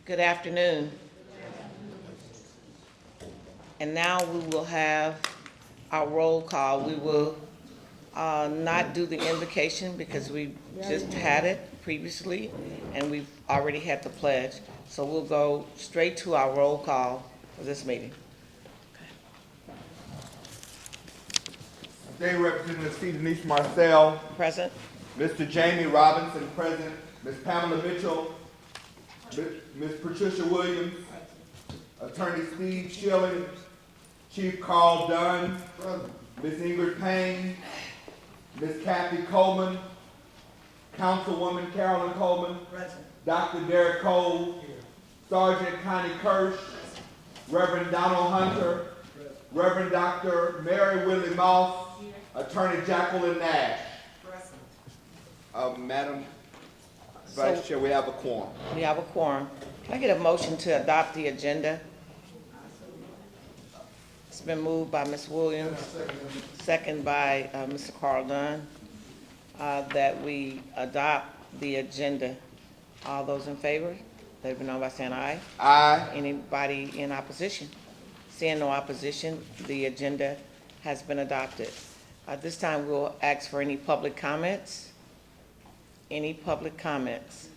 Good afternoon. And now we will have our roll call. We will not do the invocation because we just had it previously and we've already had the pledge. So we'll go straight to our roll call for this meeting. State Representative C. Denise Marcel, Present? Mr. Jamie Robinson, present, Ms. Pamela Mitchell, Ms. Patricia Williams, Attorney Steve Schilling, Chief Carl Dunn, Ms. Ingrid Payne, Ms. Kathy Coleman, Councilwoman Carolyn Coleman, Dr. Derek Cole, Sergeant Connie Kirsch, Reverend Donald Hunter, Reverend Dr. Mary Willie Moss, Attorney Jacqueline Nash. Madam Vice Chair, we have a quorum. We have a quorum. Can I get a motion to adopt the agenda? It's been moved by Ms. Williams, second by Mr. Carl Dunn, that we adopt the agenda. All those in favor, let it be known by saying aye. Aye. Anybody in opposition? Seeing no opposition, the agenda has been adopted. At this time, we'll ask for any public comments. Any public comments?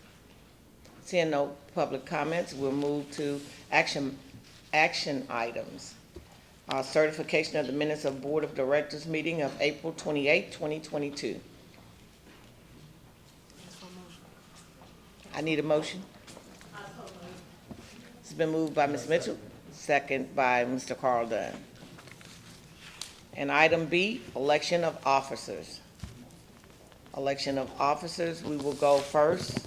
Seeing no public comments, we'll move to action items. Certification of the minutes of Board of Directors meeting of April 28, 2022. I need a motion. It's been moved by Ms. Mitchell, second by Mr. Carl Dunn. And item B, election of officers. Election of officers, we will go first.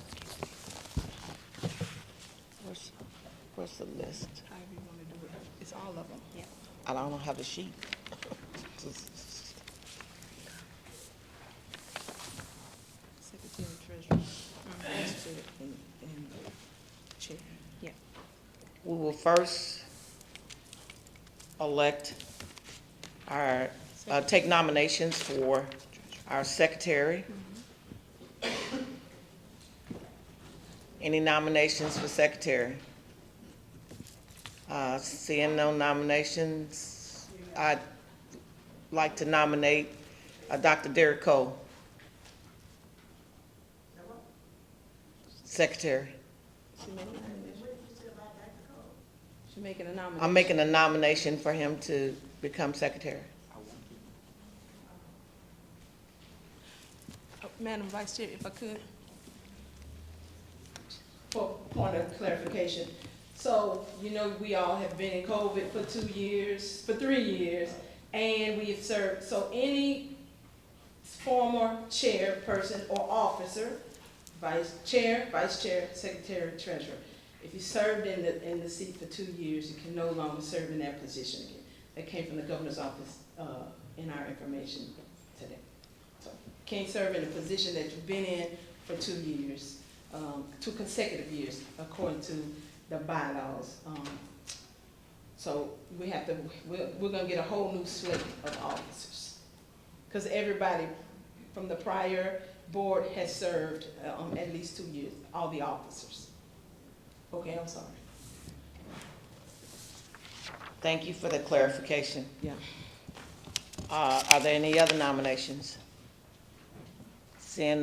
Where's the list? However you want to do it. It's all of them. Yeah. I don't have the sheet. Secretary, Treasurer, Vice Chair, and Chair. Yeah. We will first elect our, take nominations for our secretary. Any nominations for secretary? Seeing no nominations, I'd like to nominate Dr. Derek Cole. Secretary. She's making a nomination. I'm making a nomination for him to become secretary. Madam Vice Chair, if I could. For point of clarification, so, you know, we all have been in COVID for 3 years, and we have served, so any former chairperson or officer, vice chair, secretary, treasurer, if you served in the seat for 2 years, you can no longer serve in that position again. That came from the governor's office in our information today. So, can't serve in a position that you've been in for 2 years. 2 consecutive years, according to the bylaws. So we have to, we're gonna get a whole new slate of officers. Because everybody from the prior board has served at least 2 years, all the officers. Okay, I'm sorry. Thank you for the clarification. Yeah. Are there any other nominations? Seeing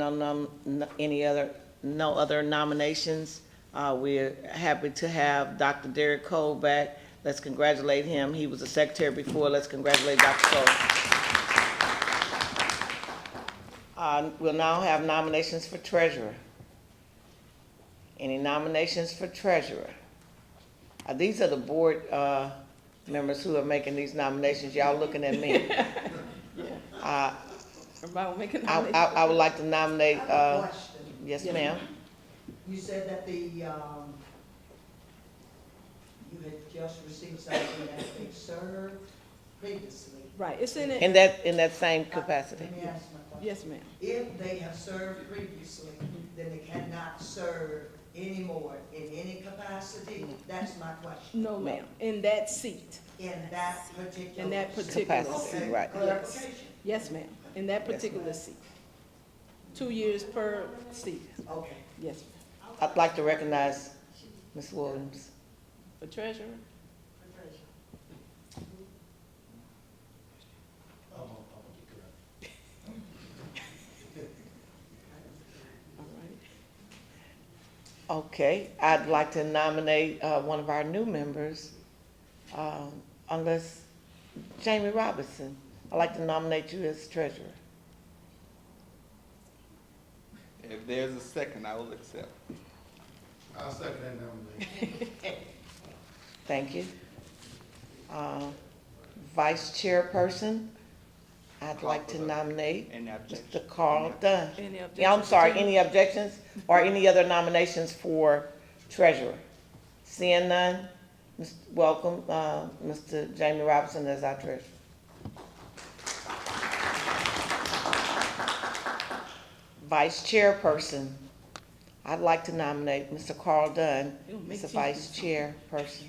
no other nominations, we're happy to have Dr. Derek Cole back. Let's congratulate him. He was a secretary before. Let's congratulate Dr. Cole. We'll now have nominations for treasurer. Any nominations for treasurer? These are the board members who are making these nominations. Y'all looking at me. Everybody will make a I nomination. would like to nominate, I have a question. yes, ma'am. You said that you had just received something that they served previously. Right, it's in it. In that same capacity. Let me ask my question. Yes, ma'am. If they have served previously, then they cannot serve anymore in any capacity? That's my question. No, ma'am, in that seat. In that particular. In that particular Capacity, Okay, right. clarification. Yes, ma'am, in that particular seat. 2 years per seat. Okay. Yes, ma'am. I'd like to recognize Ms. Williams. For treasurer? All right. Okay, I'd like to nominate one of our new members, unless, Jamie Robinson. I'd like to nominate you as treasurer. If there's a second, I will accept. I'll second that nomination. Thank you. Vice chairperson, I'd like to nominate Any objection? Mr. Carl Dunn. Any objections? Yeah, I'm sorry, to- any objections or any other nominations for treasurer? Seeing none, welcome, Mr. Jamie Robinson as our treasurer. Vice chairperson, I'd like to nominate Mr. Carl Dunn You gonna as make the changes. vice chairperson.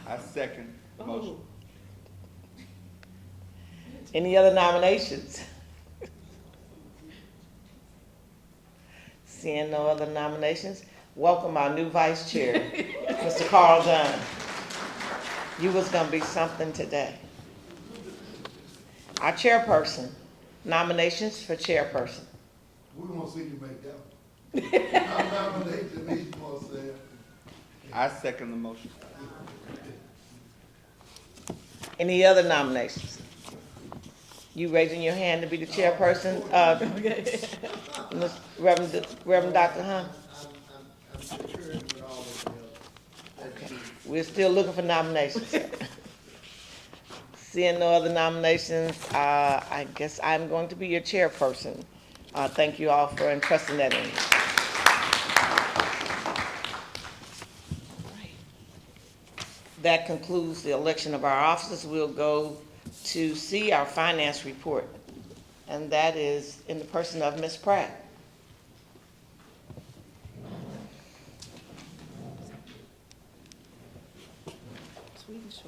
I second the motion. Oh, Any other nominations? Seeing no other nominations, welcome our new vice chair, Mr. Carl Dunn. You was gonna be something today. Our chairperson, nominations for chairperson. We gonna see you make that one. I nominate Denise Marcel. I second the motion. Any other nominations? You raising your hand to be the chairperson, Reverend Dr. Hunt? I'm concurring with all of them. Okay. We're still looking for nominations. Seeing no other nominations, I guess I'm going to be your chairperson. Thank you all for entrusting that in me. That concludes the election of our officers. We'll go to see our finance report, and that is in the person of Ms. Pratt. Swedish.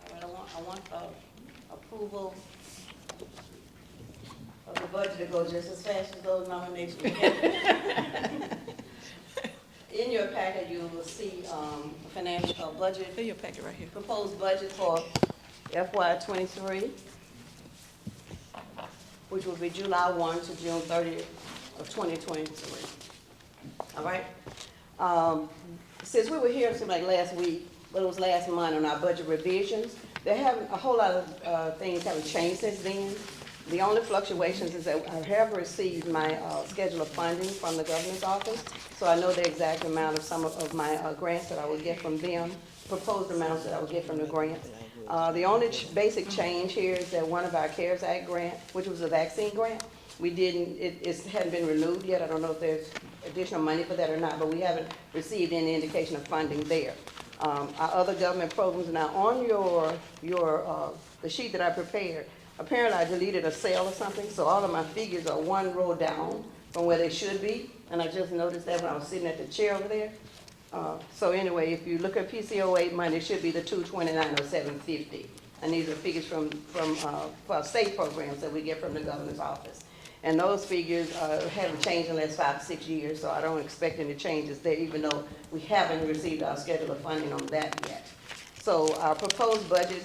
All right, I want approval of the budget to go just as fast as those nominations. In your packet, you will see financial budget, Here's your packet right here. proposed budget for FY '23, which will be July 1 to June 30th of 2023. All right? Since we were here, it seemed like last week, but it was last month on our budget revisions, there haven't, a whole lot of things haven't changed since then. The only fluctuations is that I have received my schedule of funding from the governor's office, so I know the exact amount of some of my grants that I would get from them, proposed amounts that I would get from the grants. The only basic change here is that one of our CARES Act grant, which was a vaccine grant, we didn't, it hadn't been renewed yet. I don't know if there's additional money for that or not, but we haven't received any indication of funding there. Our other government programs, now on the sheet that I prepared, apparently I deleted a cell or something, so all of my figures are one row down from where they should be, and I just noticed that when I was sitting at the chair over there. So anyway, if you look at PCOA money, it should be the 229 or 750. And these are figures from for state programs that we get from the governor's office. And those figures haven't changed in the last 5 to 6 years, so I don't expect any changes there, even though we haven't received our schedule of funding on that yet. So our proposed budget,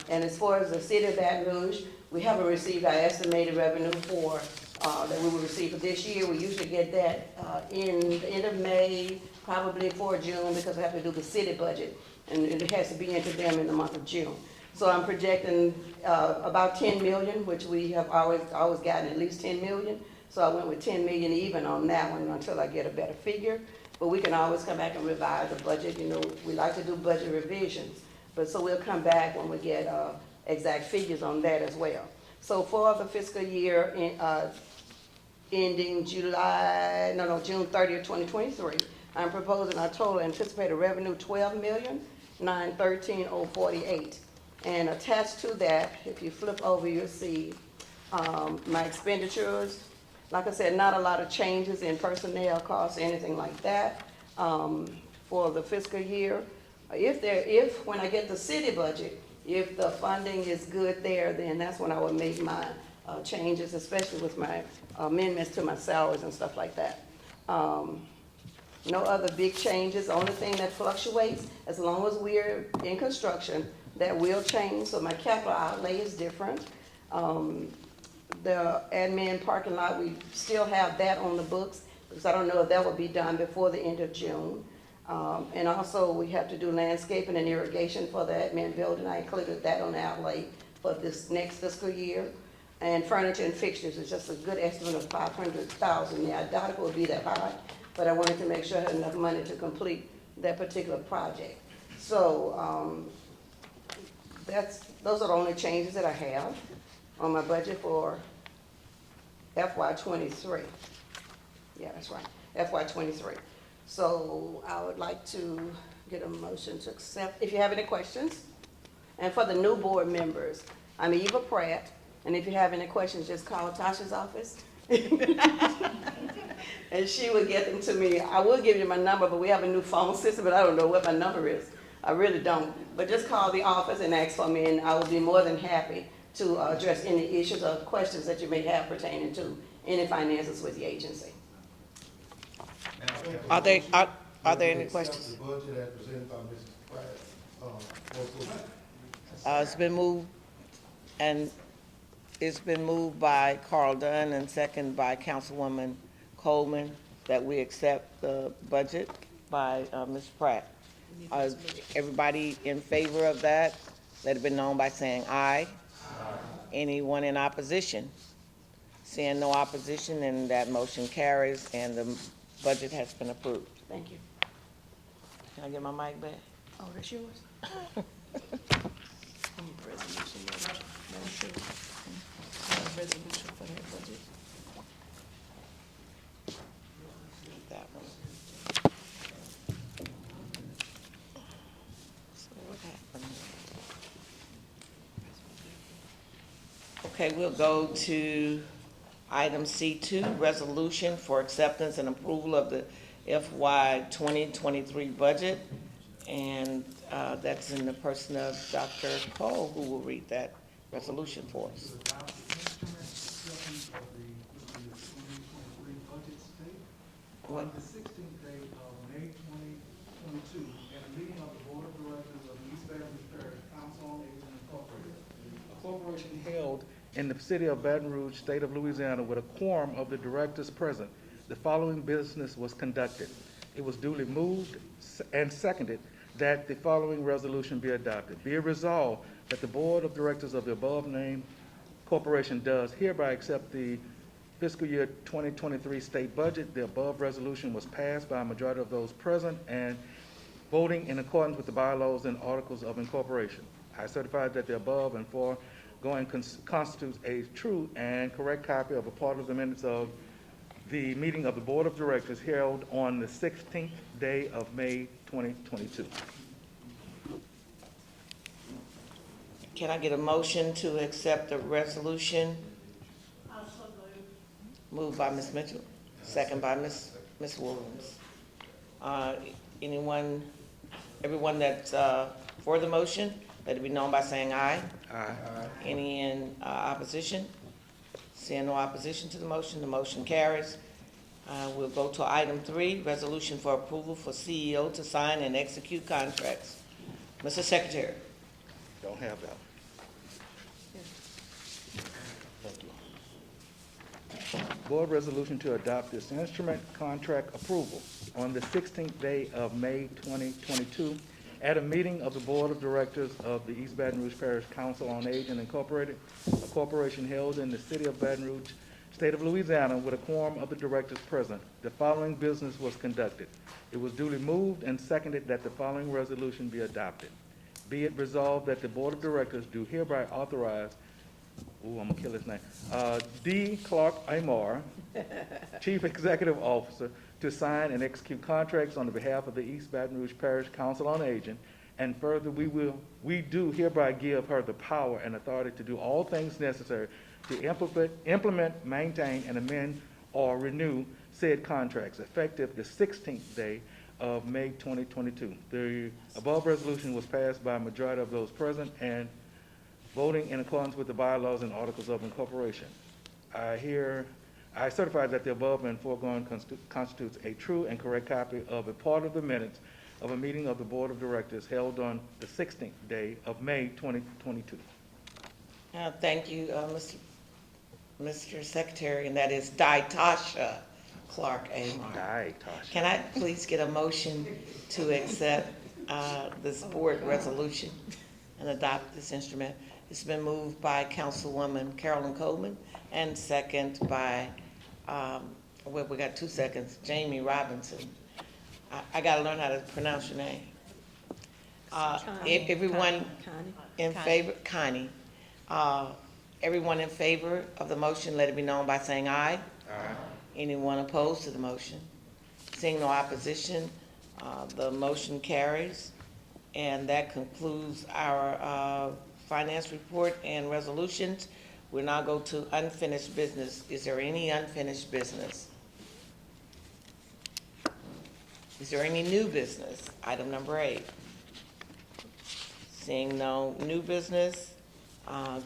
and as far as the city of Baton Rouge, we haven't received our estimated revenue for, that we will receive for this year. We usually get that in the end of May, probably for June, because we have to do the city budget, and it has to be into them in the month of June. So I'm projecting about 10 million, which we have always gotten at least 10 million. So I went with 10 million even on that one until I get a better figure. But we can always come back and revise the budget. You know, we like to do budget revisions. But so we'll come back when we get exact figures on that as well. So for the fiscal year ending June 30th, 2023, I'm proposing a total anticipated revenue $12,913,048. And attached to that, if you flip over, you'll see my expenditures. Like I said, not a lot of changes in personnel costs or anything like that for the fiscal year. If when I get the city budget, If the funding is good there, then that's when I would make my changes, especially with my amendments to my salaries and stuff like that. No other big changes. The only thing that fluctuates, as long as we're in construction, that will change. So my capital outlay is different. The admin parking lot, we still have that on the books, because I don't know if that will be done before the end of June. And also, we have to do landscaping and irrigation for the admin building. I included that on the outlay for this next fiscal year. And furniture and fixtures is just a good estimate of $500,000. Yeah, I doubt it will be that high, but I wanted to make sure I had enough money to complete that particular project. So, those are the only changes that I have on my budget for FY23. Yeah, that's right, FY23. So I would like to get a motion to accept, if you have any questions. And for the new board members, I'm Eva Pratt, and if you have any questions, just call Tasha's office. And she will get them to me. I will give you my number, but we have a new phone system, but I don't know what my number is. I really don't. But just call the office and ask for me, and I will be more than happy to address any issues or questions that you may have pertaining to any finances with the agency. Are there any questions? The budget as presented by Mrs. Pratt, It's been moved, and it's been moved by Carl Dunn and second by Councilwoman Coleman that we accept the budget by Ms. Pratt. Everybody in favor of that, let it be known by saying aye. Anyone in opposition? Seeing no opposition, and that motion carries, and the budget has been approved. Thank you. Can I get my mic back? Oh, that's yours? Resolution, Madam Chair. Resolution for that budget. That one. So what happened? Okay, we'll go to item C2, resolution for acceptance and approval of the FY 2023 budget. And that's in the person of Dr. Cole, who will read that resolution for us. What? On the 16th day of May 2022, at a meeting of the Board of Directors of the East Baton Rouge Parish Council on Aging Incorporated, a corporation held in the city of Baton Rouge, state of Louisiana, with a quorum of the directors present, the following business was conducted. It was duly moved and seconded that the following resolution be adopted. Be it resolved that the Board of Directors of the above-named corporation does hereby accept the fiscal year 2023 state budget. The above resolution was passed by a majority of those present and voting in accordance with the bylaws and articles of incorporation. I certify that the above and foregoing constitutes a true and correct copy of a part of the minutes of the meeting of the Board of Directors held on the 16th day of May 2022. Can I get a motion to accept the resolution? Moved by Ms. Mitchell, second by Ms. Williams. Everyone that's for the motion, let it be known by saying aye. Aye. Any in opposition? Seeing no opposition to the motion carries. We'll go to item 3, resolution for approval for CEO to sign and execute contracts. Mr. Secretary. Don't have that. Thank you. Board resolution to adopt this instrument contract approval on the 16th day of May 2022 at a meeting of the Board of Directors of the East Baton Rouge Parish Council on Aging Incorporated, a corporation held in the city of Baton Rouge, state of Louisiana, with a quorum of the directors present. The following business was conducted. It was duly moved and seconded that the following resolution be adopted. Be it resolved that the Board of Directors do hereby authorize, I'm gonna kill his name, D. Clark Amar, Chief Executive Officer, to sign and execute contracts on the behalf of the East Baton Rouge Parish Council on Aging, and further, we do hereby give her the power and authority to do all things necessary to implement, maintain, and amend or renew said contracts effective the 16th day of May 2022. The above resolution was passed by a majority of those present and voting in accordance with the bylaws and articles of incorporation. I certify that the above and foregoing constitutes a true and correct copy of a part of the minutes of a meeting of the Board of Directors held on the 16th day of May 2022. Thank you, Mr. Secretary, and that is Tasha Clark Amar. Aye, Tasha. Can I please get a motion to accept this board resolution and adopt this instrument? It's been moved by Councilwoman Carolyn Coleman and second by, well, we got 2 seconds, Jamie Robinson. I gotta learn how to pronounce your name. Everyone in favor, Connie. Everyone in favor of the motion, let it be known by saying aye. Aye. Anyone opposed to the motion? Seeing no opposition, the motion carries. And that concludes our finance report and resolutions. We'll now go to unfinished business. Is there any unfinished business? Is there any new business? Item number 8. Seeing no new business,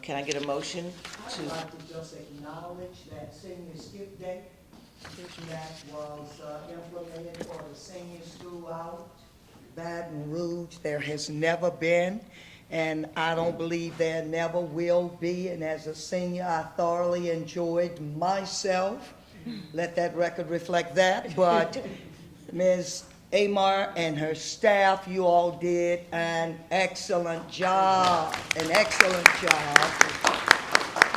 can I get a motion to? I'd like to just acknowledge that senior skip day that was implemented for the seniors throughout Baton Rouge. There has never been, and I don't believe there never will be. And as a senior, I thoroughly enjoyed myself. Let that record reflect that. But Ms. Amar and her staff, you all did an excellent job,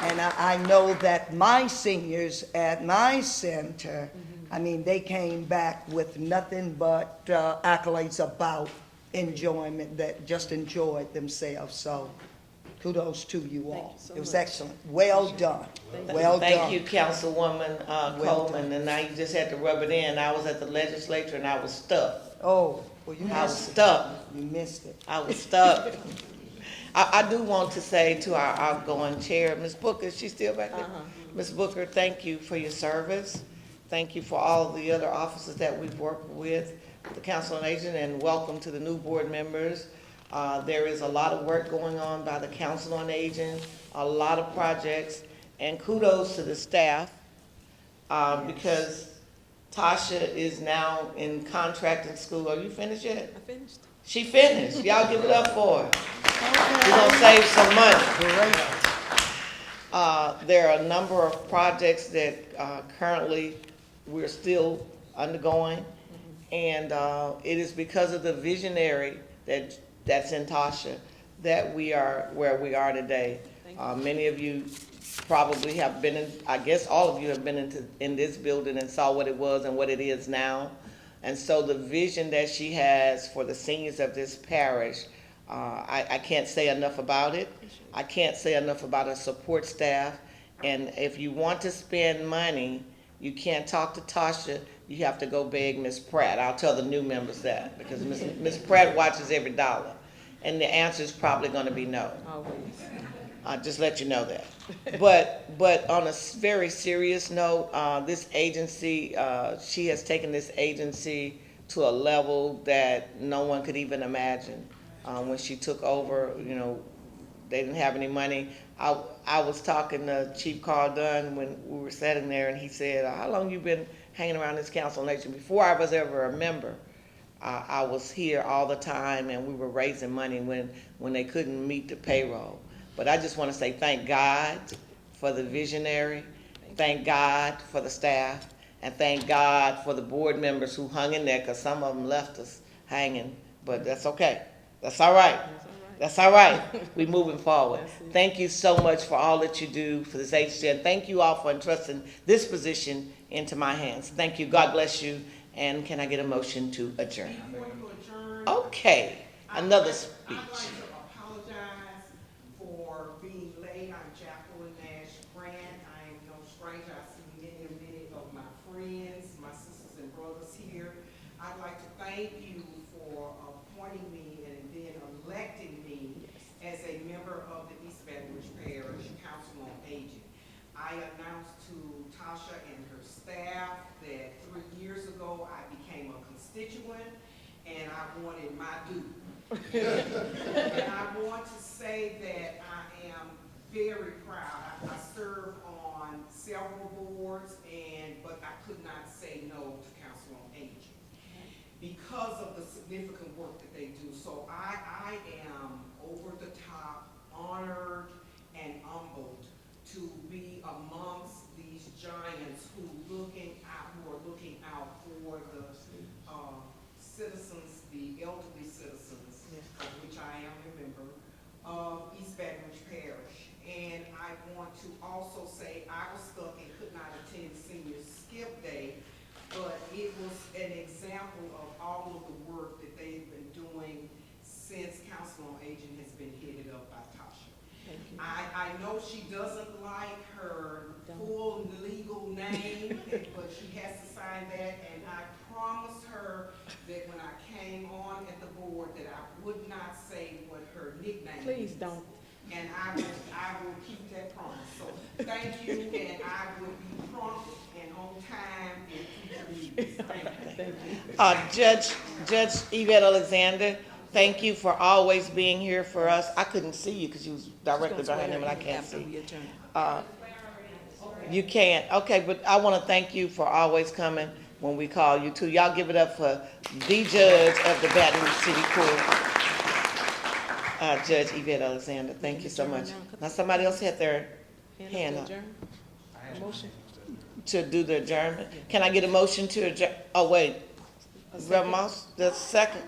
And I know that my seniors at my center, I mean, they came back with nothing but accolades about enjoyment, that just enjoyed themselves. So kudos to you all. you so It was much. excellent. Well done. Well done. Thank you, Councilwoman Well Coleman, and now you just had to rub it in. I was at the legislature and I was stuck. Oh, well, you I was missed it. stuck. You missed it. I was stuck. I do want to say to our outgoing chair, Ms. Booker, is she still back there? Ms. Booker, thank you for your service. Thank you for all the other officers that we've worked with, the Council on Aging, and welcome to the new board members. There is a lot of work going on by the Council on Aging, a lot of projects, and kudos to the staff, because Tasha is now in contracting school. Are you finished yet? I finished. She finished. Y'all give it up for her. We're gonna save some money. There are a number of projects that currently we're still undergoing, and it is because of the visionary that's in Tasha that we are where we are today. Many of you probably have been in, I guess all of you have been in this building and saw what it was and what it is now. And so the vision that she has for the seniors of this parish, I can't say enough about it. I can't say enough about her support staff. And if you want to spend money, you can't talk to Tasha, you have to go beg Ms. Pratt. I'll tell the new members that, because Ms. Pratt watches every dollar. And the answer is probably gonna be no. Always. I'll just let you know that. But on a very serious note, this agency, she has taken this agency to a level that no one could even imagine. When she took over, they didn't have any money. I was talking to Chief Carl Dunn when we were sitting there, and he said, how long you been hanging around this council on aging? Before I was ever a member, I was here all the time, and we were raising money when they couldn't meet the payroll. But I just want to say thank God for the visionary, thank God for the staff, and thank God for the board members who hung in there, because some of them left us hanging, but that's okay. That's all right. That's all right. We're moving forward. Thank you so much for all that you do for this agency, and thank you all for entrusting this position into my hands. Thank you. God bless you. And can I get a motion to adjourn? Before you adjourn, Okay, another I'd speech. like to apologize for being late. I'm Jacqueline Nash Grant. I am no stranger. I see many of my friends, my sisters and brothers here. I'd like to thank you for appointing me and then electing me as a member of the East Baton Rouge Parish Council on Aging. I announced to Tasha and her staff that 3 years ago I became a constituent and I wanted my due. And I want to say that I am very proud. I serve on several boards but I could not say no to Council on Aging because of the significant work that they do. So I am over the top honored and humbled to be amongst these giants who are looking out for the citizens, the elderly citizens, of which I am a member of East Baton Rouge Parish. And I want to also say I was stuck and could not attend Senior Skip Day, but it was an example of all of the work that they've been doing since Council on Aging has been headed up by Tasha. I know she doesn't like her full legal name, but she has to sign that, and I promised her that when I came on at the board that I would not say what her nickname is. Please don't. And I will keep that promise. So thank you, and I will be prompt and on time in future meetings. Thank you. Judge Yvette Alexander, thank you for always being here for us. I couldn't see you because you was directly behind him and I can't see. You can't, okay, but I want to thank you for always coming when we call you too. Y'all give it up for the judge of the Baton Rouge City Court, Judge Yvette Alexander. Thank you so much. Now somebody else had their hand up Motion. to do the adjournment. Can I get a motion to adjourn? Oh, wait. Reverend Moss, the second?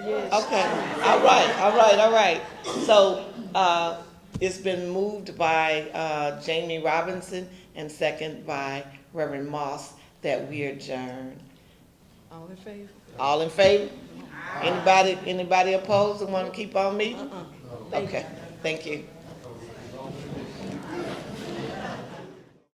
Yes. Okay, all right. So, it's been moved by, Jamie Robinson and second by Reverend Moss that we adjourn. All in favor? All in favor? Anybody opposed and want to keep on meeting? Okay, thank you.